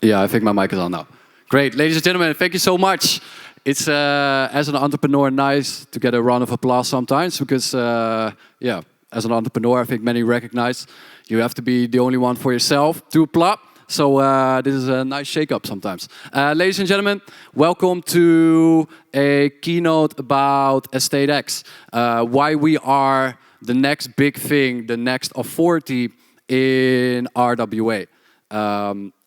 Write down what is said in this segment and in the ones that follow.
Yeah, I think my mic is on now. Great, ladies and gentlemen, thank you so much. It's, as an entrepreneur, nice to get a round of applause sometimes because, yeah, as an entrepreneur, I think many recognize you have to be the only one for yourself to applaud. So this is a nice shake-up sometimes. Ladies and gentlemen, welcome to a keynote about EstateX. Why we are the next big thing, the next authority in RWA.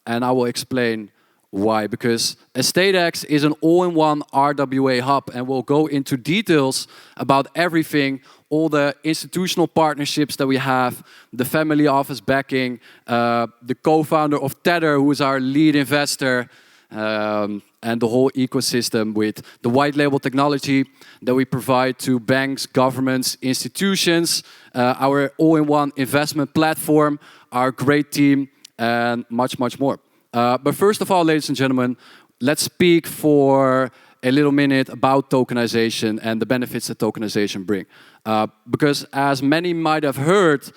And I will explain why. Because EstateX is an all-in-one RWA hub, and we'll go into details about everything, all the institutional partnerships that we have, the family office backing, the co-founder of Tether, who is our lead investor, and the whole ecosystem with the white label technology that we provide to banks, governments, institutions, our all-in-one investment platform, our great team, and much, much more. But first of all, ladies and gentlemen, let's speak for a little minute about tokenization and the benefits that tokenization bring. Because as many might have heard,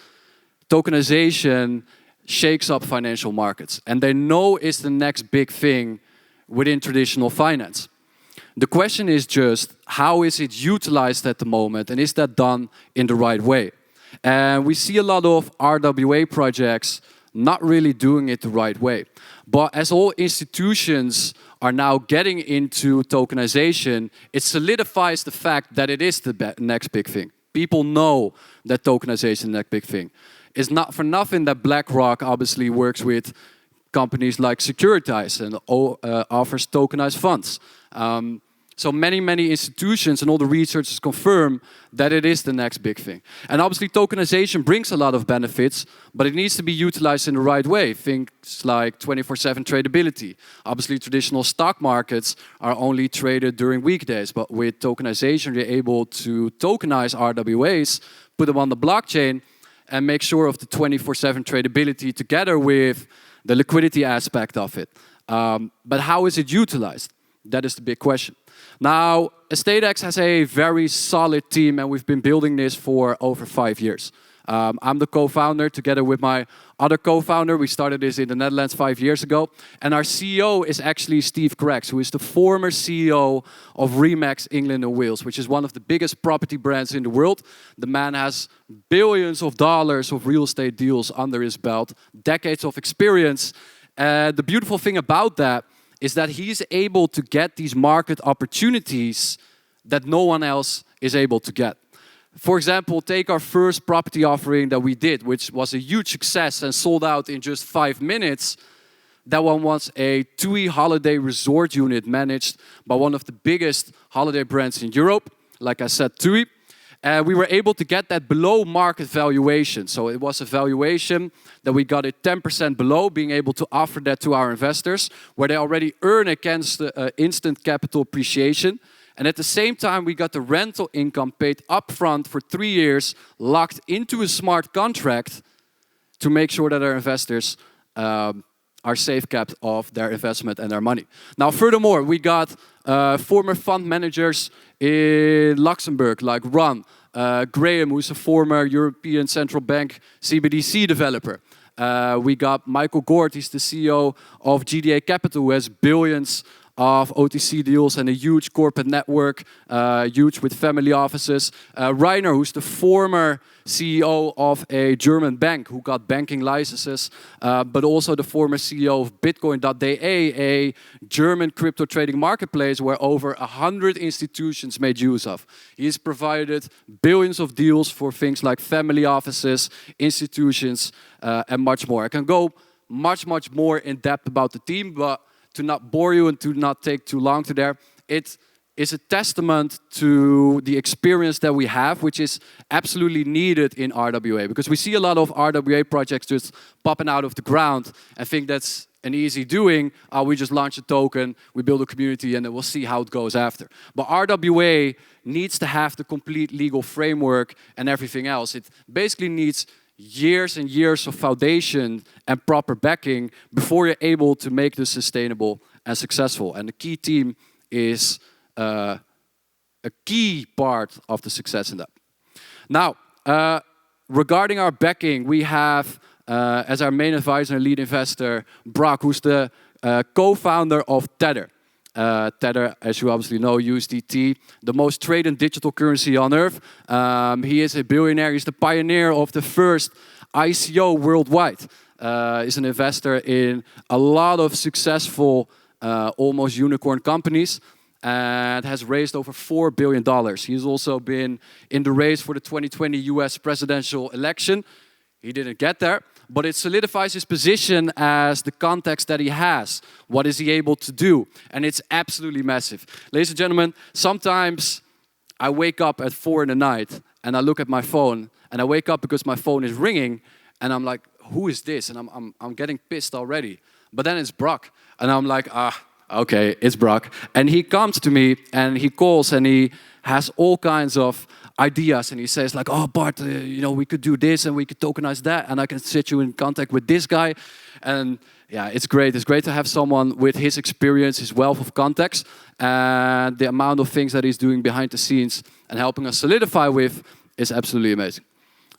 tokenization shakes up financial markets. And they know it's the next big thing within traditional finance. The question is just, how is it utilized at the moment? And is that done in the right way? And we see a lot of RWA projects not really doing it the right way. But as all institutions are now getting into tokenization, it solidifies the fact that it is the next big thing. People know that tokenization is the next big thing. It's not for nothing that BlackRock obviously works with companies like Securitize and offers tokenized funds. So many institutions and all the researchers confirm that it is the next big thing. And obviously tokenization brings a lot of benefits, but it needs to be utilized in the right way. Things like 24/7 tradability. Obviously traditional stock markets are only traded during weekdays, but with tokenization you're able to tokenize RWAs, put them on the blockchain, and make sure of the 24/7 tradability together with the liquidity aspect of it. But how is it utilized? That is the big question. Now, EstateX has a very solid team, and we've been building this for over 5 years. I'm the co-founder together with my other co-founder. We started this in the Netherlands 5 years ago. And our CEO is actually Steve Craggs, who is the former CEO of Remax England and Wales, which is one of the biggest property brands in the world. The man has billions of dollars of real estate deals under his belt, decades of experience. The beautiful thing about that is that he's able to get these market opportunities that no one else is able to get. For example, take our first property offering that we did, which was a huge success and sold out in just 5 minutes. That one was a TUI holiday resort unit managed by one of the biggest holiday brands in Europe, like I said, TUI. And we were able to get that below market valuation. So it was a valuation that we got it 10% below, being able to offer that to our investors, where they already earn against instant capital appreciation. And at the same time, we got the rental income paid upfront for 3 years, locked into a smart contract to make sure that our investors are safe-kept of their investment and their money. Now, furthermore, we got former fund managers in Luxembourg, like Ron, Graham, who's a former European Central Bank CBDC developer. We got Michael Gord, he's the CEO of GDA Capital, who has billions of OTC deals and a huge corporate network, huge with family offices. Rainer, who's the former CEO of a German bank who got banking licenses, but also the former CEO of Bitcoin.de, a German crypto trading marketplace where over 100 institutions made use of. He's provided billions of deals for things like family offices, institutions, and much more. I can go much more in depth about the team, but to not bore you and to not take too long to there, it is a testament to the experience that we have, which is absolutely needed in RWA. Because we see a lot of RWA projects just popping out of the ground and think that's an easy doing. We just launch a token, we build a community, and then we'll see how it goes after. But RWA needs to have the complete legal framework and everything else. It basically needs years and years of foundation and proper backing before you're able to make this sustainable and successful. And the key team is a key part of the success in that. Now, regarding our backing, we have as our main advisor and lead investor, Brock, who's the co-founder of Tether. Tether, as you obviously know, USDT, the most traded digital currency on earth. He is a billionaire. He's the pioneer of the first ICO worldwide. He's an investor in a lot of successful, almost unicorn companies, and has raised over $4 billion. He's also been in the race for the 2020 US presidential election. He didn't get there, but it solidifies his position as the context that he has. What is he able to do? And it's absolutely massive. Ladies and gentlemen, sometimes I wake up at 4 in the night and I look at my phone, and I wake up because my phone is ringing, and I'm like, who is this? And I'm getting pissed already. But then it's Brock, and I'm like, okay, it's Brock. And he comes to me and he calls and he has all kinds of ideas, and he says like, oh Bart, we could do this and we could tokenize that, and I can set you in contact with this guy. And yeah, it's great. It's great to have someone with his experience, his wealth of context, and the amount of things that he's doing behind the scenes and helping us solidify with is absolutely amazing.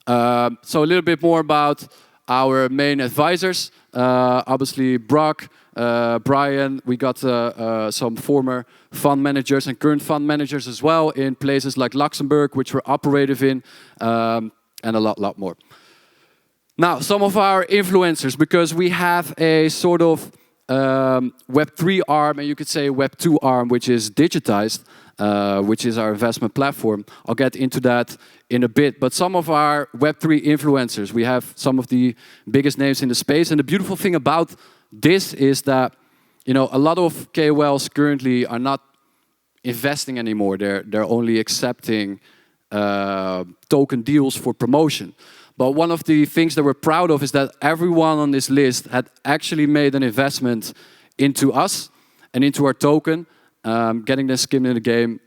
So a little bit more about our main advisors. Obviously Brock, Brian, we got some former fund managers and current fund managers as well in places like Luxembourg, which we're operative in, and a lot more. Now, some of our influencers, because we have a sort of Web3 arm, and you could say Web2 arm, which is digitized, which is our investment platform. I'll get into that in a bit. But some of our Web3 influencers, we have some of the biggest names in the space. And the beautiful thing about this is that, a lot of KOLs currently are not investing anymore. They're only accepting token deals for promotion. But one of the things that we're proud of is that everyone on this list had actually made an investment into us and into our token, getting their skin in the game.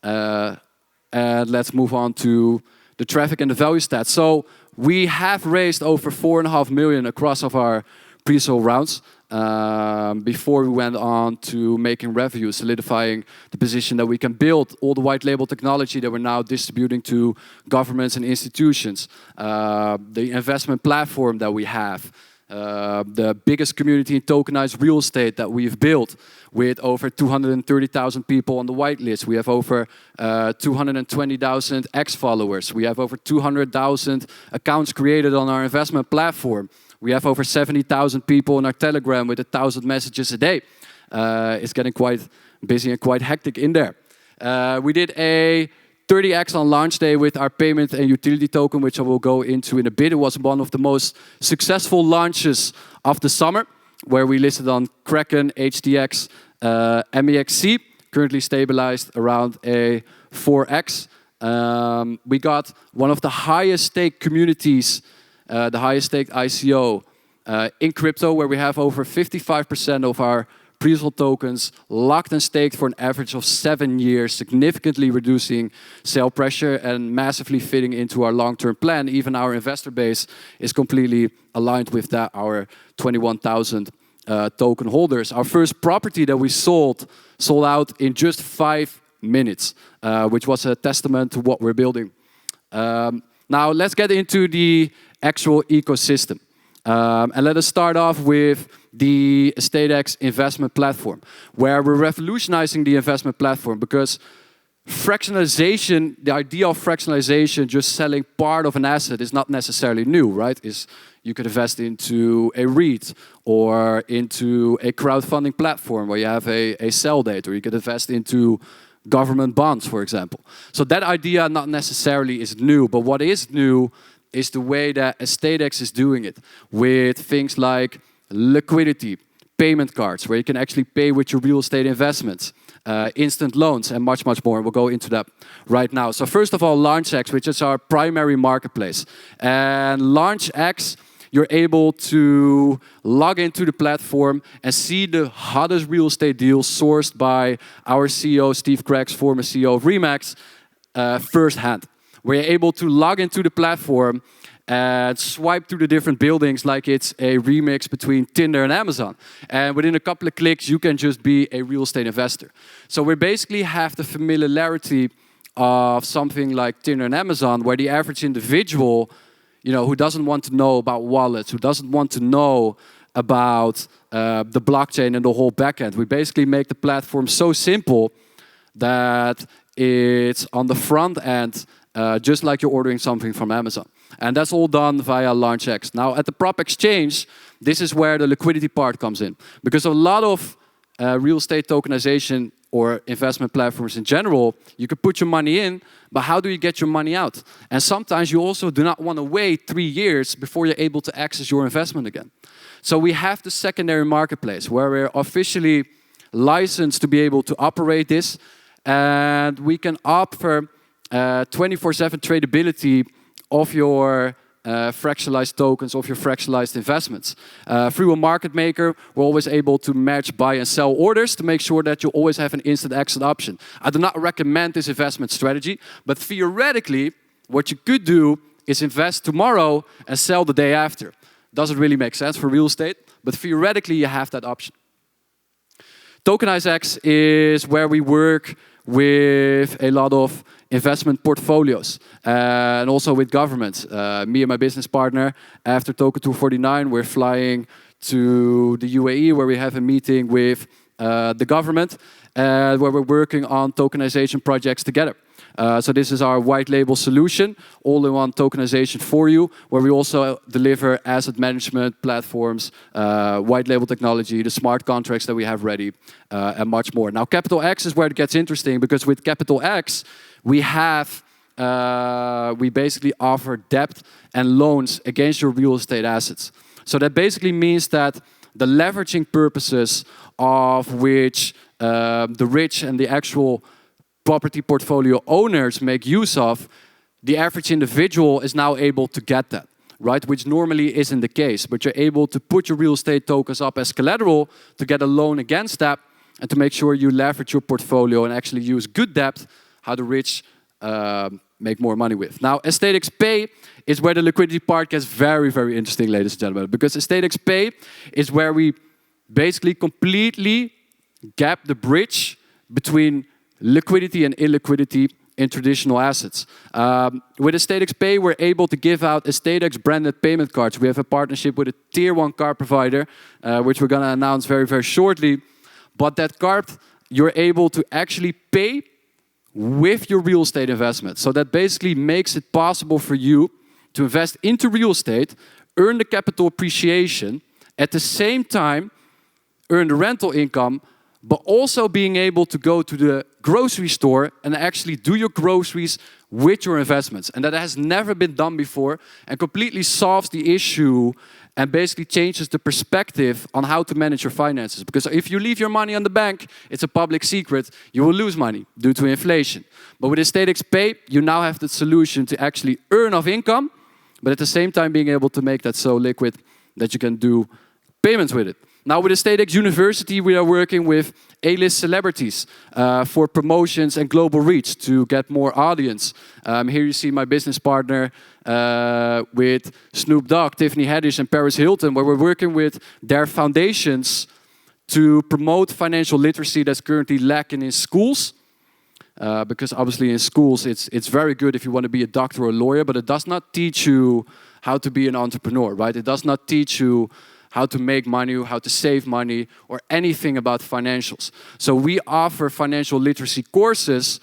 And let's move on to the traffic and the value stats. So we have raised over 4.5 million across of our pre-sale rounds before we went on to making revenue, solidifying the position that we can build all the white label technology that we're now distributing to governments and institutions, the investment platform that we have, the biggest community in tokenized real estate that we've built with over 230,000 people on the whitelist. We have over 220,000 X followers. We have over 200,000 accounts created on our investment platform. We have over 70,000 people on our Telegram with 1,000 messages a day. It's getting quite busy and quite hectic in there. We did a 30x on launch day with our payment and utility token, which I will go into in a bit. It was one of the most successful launches of the summer, where we listed on Kraken, HTX, MEXC, currently stabilized around a 4x. We got one of the highest stake communities, the highest stake ICO in crypto, where we have over 55% of our pre-sale tokens locked and staked for an average of 7 years, significantly reducing sell pressure and massively fitting into our long-term plan. Even our investor base is completely aligned with that, our 21,000 token holders. Our first property that we sold out in just 5 minutes, which was a testament to what we're building. Now let's get into the actual ecosystem. And let us start off with the EstateX investment platform, where we're revolutionizing the investment platform, because fractionalization, the idea of fractionalization, just selling part of an asset, is not necessarily new, right? You could invest into a REIT or into a crowdfunding platform where you have a sell date, or you could invest into government bonds, for example. So that idea not necessarily is new, but what is new is the way that EstateX is doing it, with things like liquidity, payment cards, where you can actually pay with your real estate investments, instant loans, and much more. We'll go into that right now. So first of all, LaunchX, which is our primary marketplace. And LaunchX, you're able to log into the platform and see the hottest real estate deals sourced by our CEO, Steve Craig's former CEO of Remax, firsthand. We're able to log into the platform and swipe through the different buildings like it's a remix between Tinder and Amazon. And within a couple of clicks, you can just be a real estate investor. So we basically have the familiarity of something like Tinder and Amazon, where the average individual, who doesn't want to know about wallets, who doesn't want to know about the blockchain and the whole backend. We basically make the platform so simple that it's on the front end, just like you're ordering something from Amazon. And that's all done via LaunchX. Now, at the PropX change, this is where the liquidity part comes in. Because a lot of real estate tokenization or investment platforms in general, you can put your money in, but how do you get your money out? And sometimes you also do not want to wait 3 years before you're able to access your investment again. So we have the secondary marketplace where we're officially licensed to be able to operate this, and we can offer 24/7 tradability of your fractionalized tokens, of your fractionalized investments. Through a market maker, we're always able to match buy and sell orders to make sure that you always have an instant exit option. I do not recommend this investment strategy, but theoretically, what you could do is invest tomorrow and sell the day after. Doesn't really make sense for real estate, but theoretically, you have that option. Tokenization is where we work with a lot of investment portfolios and also with governments. Me and my business partner, after Token 249, we're flying to the UAE where we have a meeting with the government where we're working on tokenization projects together. So this is our white label solution, all-in-one tokenization for you, where we also deliver asset management platforms, white label technology, the smart contracts that we have ready, and much more. Now, CapitalX is where it gets interesting because with CapitalX, we basically offer debt and loans against your real estate assets. So that basically means that the leveraging purposes of which the rich and the actual property portfolio owners make use of, the average individual is now able to get that, right? Which normally isn't the case, but you're able to put your real estate tokens up as collateral to get a loan against that and to make sure you leverage your portfolio and actually use good debt, how the rich make more money with. Now, EstateX Pay is where the liquidity part gets very, very interesting, ladies and gentlemen, because EstateX Pay is where we basically completely gap the bridge between liquidity and illiquidity in traditional assets. With EstateX Pay, we're able to give out EstateX branded payment cards. We have a partnership with a tier 1 card provider, which we're going to announce very, very shortly. But that card, you're able to actually pay with your real estate investment. So that basically makes it possible for you to invest into real estate, earn the capital appreciation, at the same time earn the rental income, but also being able to go to the grocery store and actually do your groceries with your investments. And that has never been done before and completely solves the issue and basically changes the perspective on how to manage your finances. Because if you leave your money on the bank, it's a public secret, you will lose money due to inflation. But with EstateX Pay, you now have the solution to actually earn off income, but at the same time being able to make that so liquid that you can do payments with it. Now with EstateX University, we are working with A-list celebrities for promotions and global reach to get more audience. Here you see my business partner with Snoop Dogg, Tiffany Haddish and Paris Hilton, where we're working with their foundations to promote financial literacy that's currently lacking in schools. Because obviously in schools it's very good if you want to be a doctor or a lawyer, but it does not teach you how to be an entrepreneur, right? It does not teach you how to make money, how to save money, or anything about financials. So we offer financial literacy courses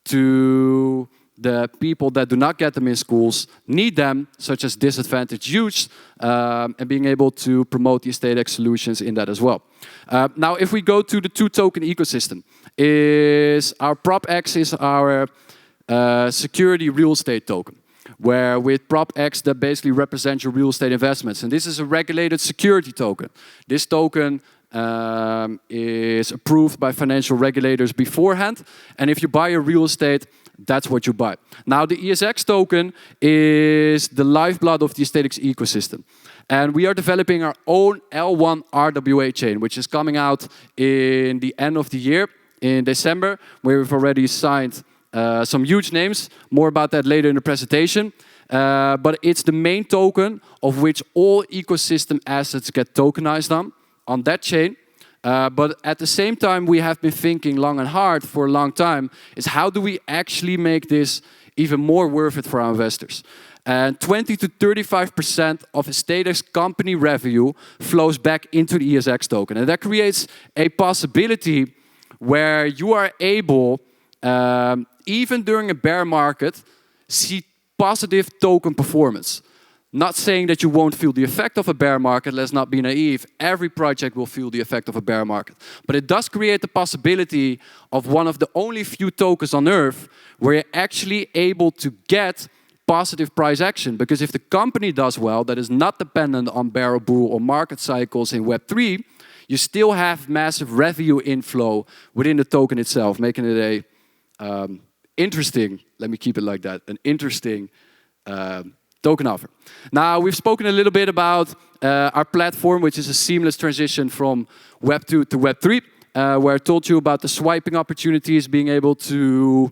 to the people that do not get them in schools, need them, such as disadvantaged youths, and being able to promote the EstateX solutions in that as well. Now, if we go to the two-token ecosystem, our PropX is our security real estate token, where with PropX that basically represents your real estate investments. And this is a regulated security token. This token is approved by financial regulators beforehand. And if you buy a real estate, that's what you buy. Now the ESX token is the lifeblood of the EstateX ecosystem. And we are developing our own L1 RWA chain, which is coming out in the end of the year, in December, where we've already signed some huge names. More about that later in the presentation. But it's the main token of which all ecosystem assets get tokenized on that chain. But at the same time, we have been thinking long and hard for a long time is how do we actually make this even more worth it for our investors? And 20 to 35% of EstateX company revenue flows back into the ESX token. And that creates a possibility where you are able, even during a bear market, see positive token performance. Not saying that you won't feel the effect of a bear market, let's not be naive. Every project will feel the effect of a bear market. But it does create the possibility of one of the only few tokens on Earth where you're actually able to get positive price action. Because if the company does well, that is not dependent on bear or bull or market cycles in Web3, you still have massive revenue inflow within the token itself, making it a interesting, let me keep it like that, an interesting token offer. Now, we've spoken a little bit about our platform, which is a seamless transition from Web 2 to Web 3, where I told you about the swiping opportunities, being able to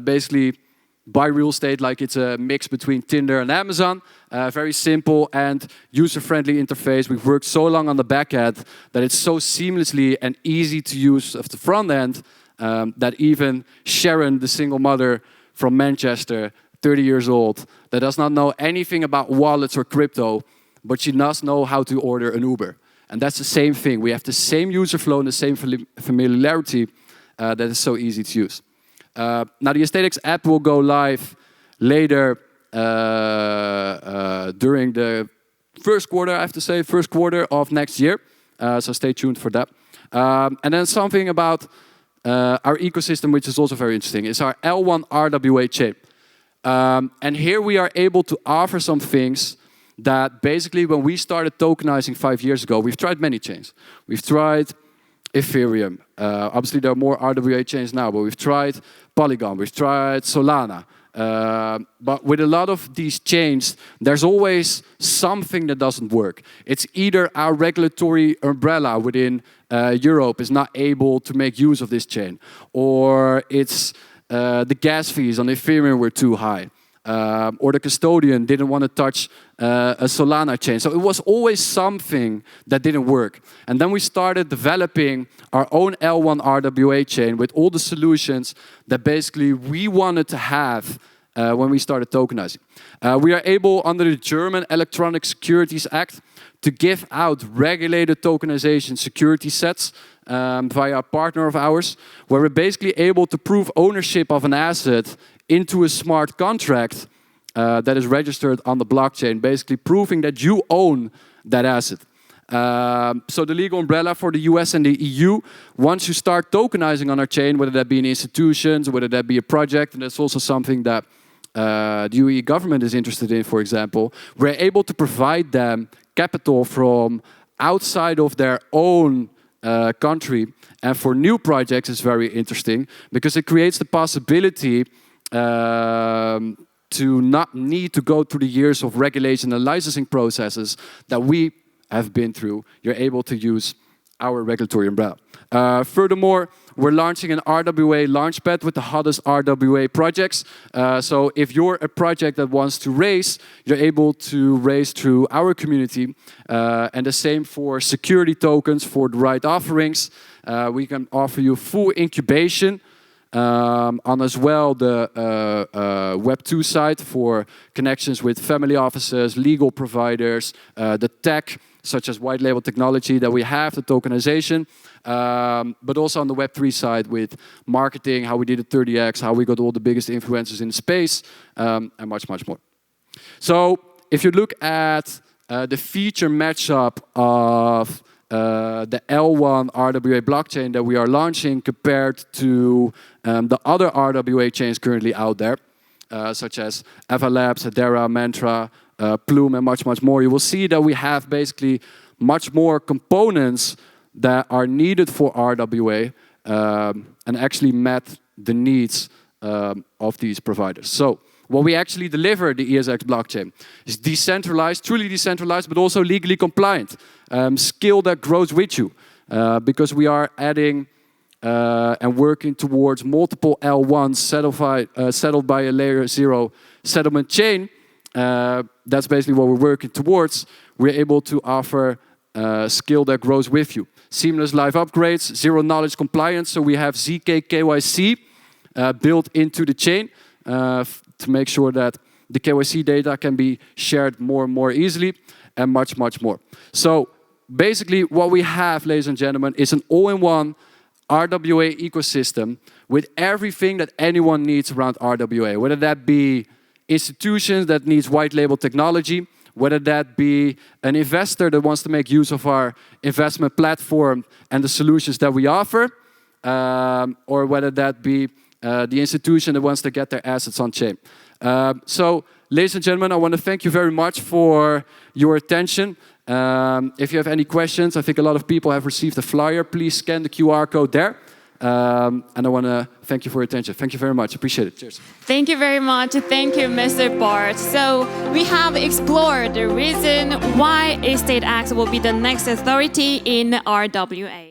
basically buy real estate like it's a mix between Tinder and Amazon. Very simple and user-friendly interface. We've worked so long on the back end that it's so seamlessly and easy to use of the front end that even Sharon, the single mother from Manchester, 30 years old, that does not know anything about wallets or crypto, but she does know how to order an Uber. And that's the same thing. We have the same user flow and the same familiarity that is so easy to use. Now, the EstateX app will go live later during the first quarter, I have to say, first quarter of next year. So stay tuned for that. And then something about our ecosystem, which is also very interesting, is our L1 RWA chain. And here we are able to offer some things that basically when we started tokenizing 5 years ago, we've tried many chains. We've tried Ethereum. Obviously, there are more RWA chains now, but we've tried Polygon, we've tried Solana. But with a lot of these chains, there's always something that doesn't work. It's either our regulatory umbrella within Europe is not able to make use of this chain, or it's the gas fees on Ethereum were too high, or the custodian didn't want to touch a Solana chain. So it was always something that didn't work. And then we started developing our own L1 RWA chain with all the solutions that basically we wanted to have when we started tokenizing. We are able, under the German Electronic Securities Act, to give out regulated tokenization security sets via a partner of ours, where we're basically able to prove ownership of an asset into a smart contract that is registered on the blockchain, basically proving that you own that asset. So the legal umbrella for the US and the EU, once you start tokenizing on our chain, whether that be in institutions, whether that be a project, and that's also something that the UE government is interested in, for example, we're able to provide them capital from outside of their own country. And for new projects, it's very interesting because it creates the possibility to not need to go through the years of regulation and licensing processes that we have been through. You're able to use our regulatory umbrella. Furthermore, we're launching an RWA launchpad with the hottest RWA projects. So if you're a project that wants to raise, you're able to raise through our community. And the same for security tokens for the right offerings. We can offer you full incubation on as well the Web 2 side for connections with family offices, legal providers, the tech, such as white label technology that we have, the tokenization, but also on the Web 3 side with marketing, how we did the 30X, how we got all the biggest influencers in the space, and much, much more. So if you look at the feature matchup of the L1 RWA blockchain that we are launching compared to the other RWA chains currently out there, such as Ava Labs, Hedera, Mantra, Plume, and much, much more, you will see that we have basically much more components that are needed for RWA and actually met the needs of these providers. So what we actually deliver, the ESX blockchain, is decentralized, truly decentralized, but also legally compliant. Skill that grows with you, because we are adding and working towards multiple L1s settled by a layer 0 settlement chain. That's basically what we're working towards. We're able to offer skill that grows with you. Seamless live upgrades, zero knowledge compliance. So we have ZK KYC built into the chain to make sure that The KYC data can be shared more and more easily, and much, much more. So basically what we have, ladies and gentlemen, is an all-in-one RWA ecosystem with everything that anyone needs around RWA, whether that be institutions that needs white label technology, whether that be an investor that wants to make use of our investment platform and the solutions that we offer, or whether that be the institution that wants to get their assets on chain. So, ladies and gentlemen, I want to thank you very much for your attention. If you have any questions, I think a lot of people have received a flyer. Please scan the QR code there. And I want to thank you for your attention. Thank you very much. Appreciate it. Cheers. Thank you very much. Thank you, Mr. Bart. So we have explored the reason why EstateX will be the next authority in RWA.